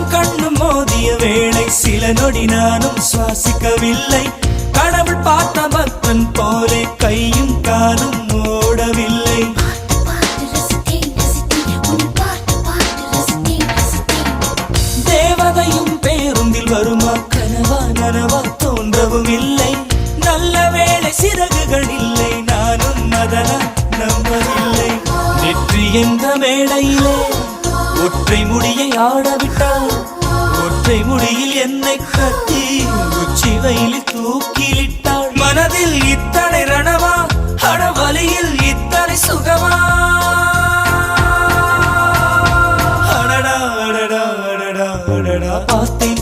கண்ணும் கண்ணும் மோதிய வேளை சில நொடி நானும் சுவாசிக்கவில்லை. கடவுள் பார்த்த பக்தன் போலே கையும் காலும் ஓடவில்லை. தேவதையும் பேருந்தில் வருமா கனவா நனவா தோன்றவும் இல்லை. நல்ல வேளை சிறகுகள் இல்லை, நானும் அதனால் நம்பவில்லை. நெற்றி என்ற மேடையிலே ஒற்றை முடியை ஆடவிட்டாள். ஒற்றை முடியில் என்னை கட்டி உச்சி வயலில் தூக்கிலிட்டாள். மனதில் இத்தனை ரணமா, அடவலியில் இத்தனை சுகமா. அடடா அடடா அடடா அடடா பார்த்தேன்